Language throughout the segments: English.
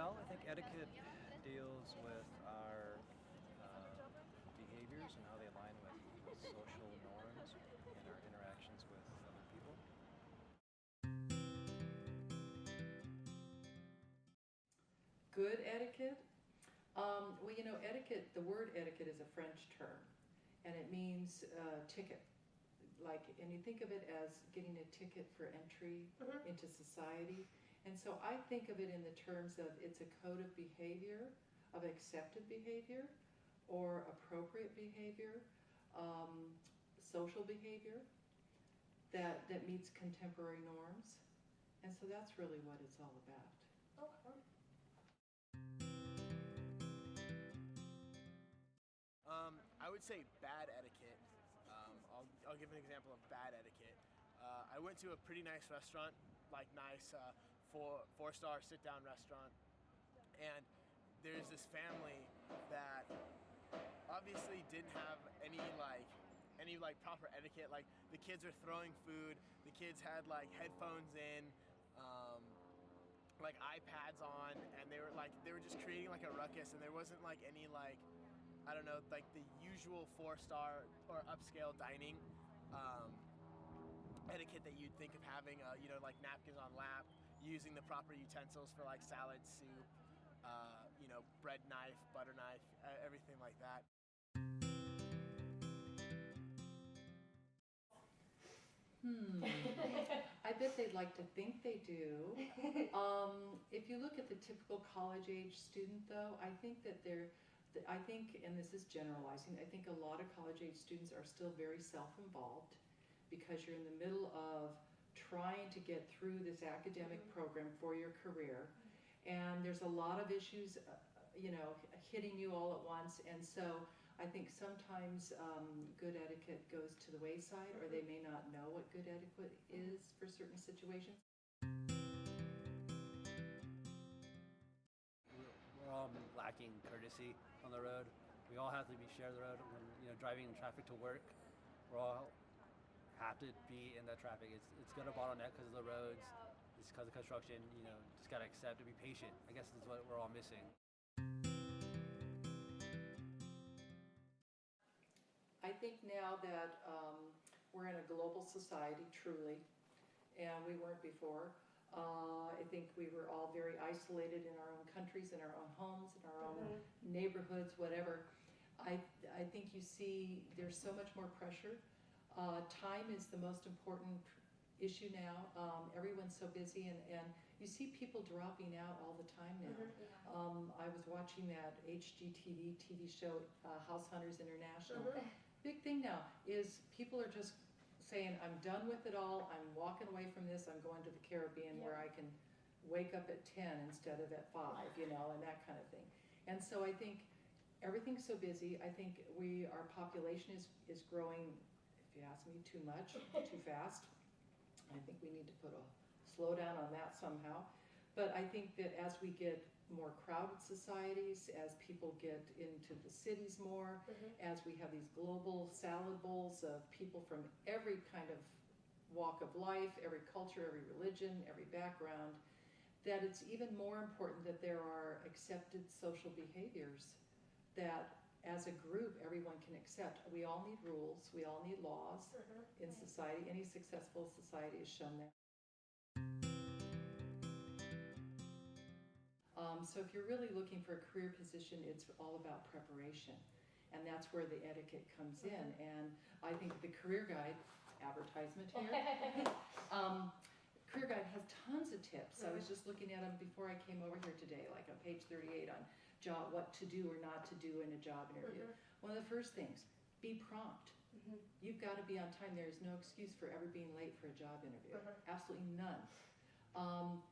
Well, I think etiquette deals with our behaviors and how they align with social norms and our interactions with other people. Good etiquette? Well, you know, etiquette, the word etiquette is a French term, and it means ticket. And you think of it as getting a ticket for entry into society. And so I think of it in the terms of it's a code of behavior, of accepted behavior, or appropriate behavior, social behavior that meets contemporary norms. And so that's really what it's all about. Okay. I would say bad etiquette. I'll give an example of bad etiquette. I went to a pretty nice restaurant, like nice four-star sit-down restaurant, and there's this family that obviously didn't have any proper etiquette. Like the kids were throwing food, the kids had like headphones in, like iPads on, and they were just creating like a ruckus, and there wasn't like any I don't know, like the usual four-star or upscale dining etiquette that you'd think of having, like napkins on lap, using the proper utensils for like salad, soup, bread knife, butter knife, everything like that. I bet they'd like to think they do. If you look at the typical college-age student, though, I think that and this is generalizing, I think a lot of college-age students are still very self-involved because you're in the middle of trying to get through this academic program for your career, and there's a lot of issues, hitting you all at once, and so I think sometimes good etiquette goes to the wayside, or they may not know what good etiquette is for certain situations. We're all lacking courtesy on the road. We all have to share the road when driving in traffic to work. We all have to be in that traffic. It's going to bottleneck because of the roads. It's because of construction. Just gotta accept and be patient. I guess that's what we're all missing. I think now that we're in a global society, truly, and we weren't before. I think we were all very isolated in our own countries, in our own homes, in our own neighborhoods, whatever. I think you see there's so much more pressure. Time is the most important issue now. Everyone's so busy, and you see people dropping out all the time now. I was watching that HGTV TV show, House Hunters International. Big thing now is people are just saying, I'm done with it all, I'm walking away from this, I'm going to the Caribbean where I can wake up at 10 instead of at 5, and that kind of thing. And so I think everything's so busy. I think our population is growing, if you ask me, too much, too fast. I think we need to put a slowdown on that somehow. But I think that as we get more crowded societies, as people get into the cities more, as we have these global salad bowls of people from every kind of walk of life, every culture, every religion, every background, that it's even more important that there are accepted social behaviors that as a group everyone can accept. We all need rules, we all need laws in society. Any successful society has shown that. So if you're really looking for a career position, it's all about preparation. And that's where the etiquette comes in. And I think the Career Guide, advertisement here, Career Guide has tons of tips. I was just looking at them before I came over here today, like on page 38 on what to do or not to do in a job interview. One of the first things, be prompt. You've got to be on time. There is no excuse for ever being late for a job interview. Absolutely none.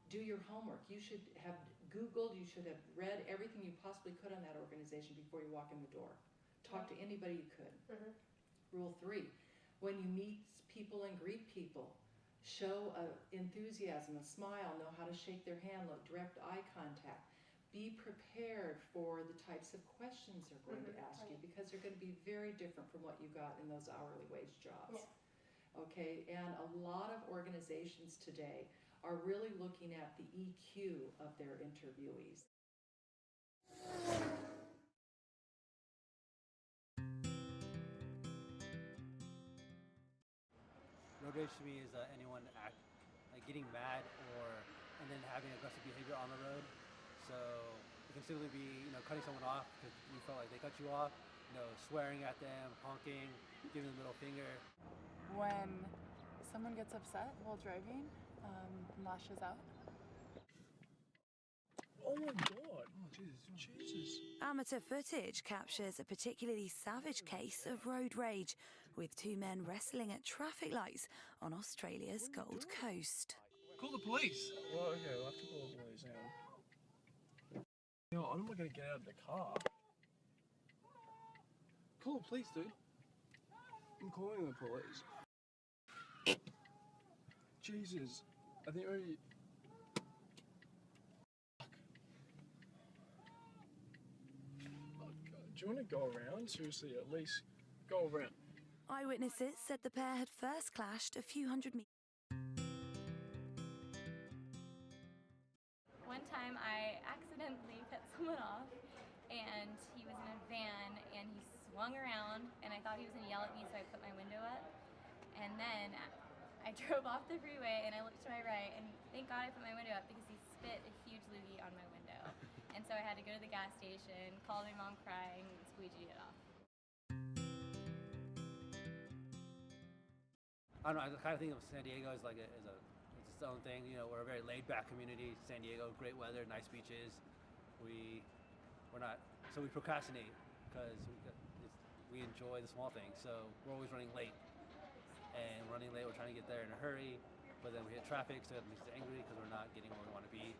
Do your homework. You should have Googled, you should have read everything you possibly could on that organization before you walk in the door. Talk to anybody you could. Rule 3, when you meet people and greet people, show enthusiasm, a smile, know how to shake their hand, look, direct eye contact. Be prepared for the types of questions they're going to ask you, because they're going to be very different from what you got in those hourly wage jobs. Okay, and a lot of organizations today are really looking at the EQ of their interviewees. rage to me is anyone getting mad and then having aggressive behavior on the road. So it can simply be cutting someone off because you felt like they cut you off. Swearing at them, honking, giving the middle finger. When someone gets upset while driving, lashes out. Oh my god! Oh Jesus! Amateur footage captures a particularly savage case of road rage, with two men wrestling at traffic lights on Australia's Gold Coast. Call the police! Well, okay, we'll have to call the police, hang on. I'm not gonna get out of the car. Call the police, dude. I'm calling the police. Jesus. I think we... Do you want to go around? Seriously, at least go around. Eyewitnesses said the pair had first clashed a few hundred meters. One time I accidentally cut someone off, and he was in a van, and he swung around, and I thought he was going to yell at me, so I put my window up. And then I drove off the freeway, and I looked to my right, and thank God I put my window up because he spit a huge loogie on my window. And so I had to go to the gas station, call my mom crying, and squeegee it off. I don't know. I kind of think of San Diego as it's its own thing. We're a very laid-back community. San Diego, great weather, nice beaches. We procrastinate because we enjoy the small things. So we're always running late, and running late. We're trying to get there in a hurry, but then we hit traffic, so it makes us angry because we're not getting where we want to be.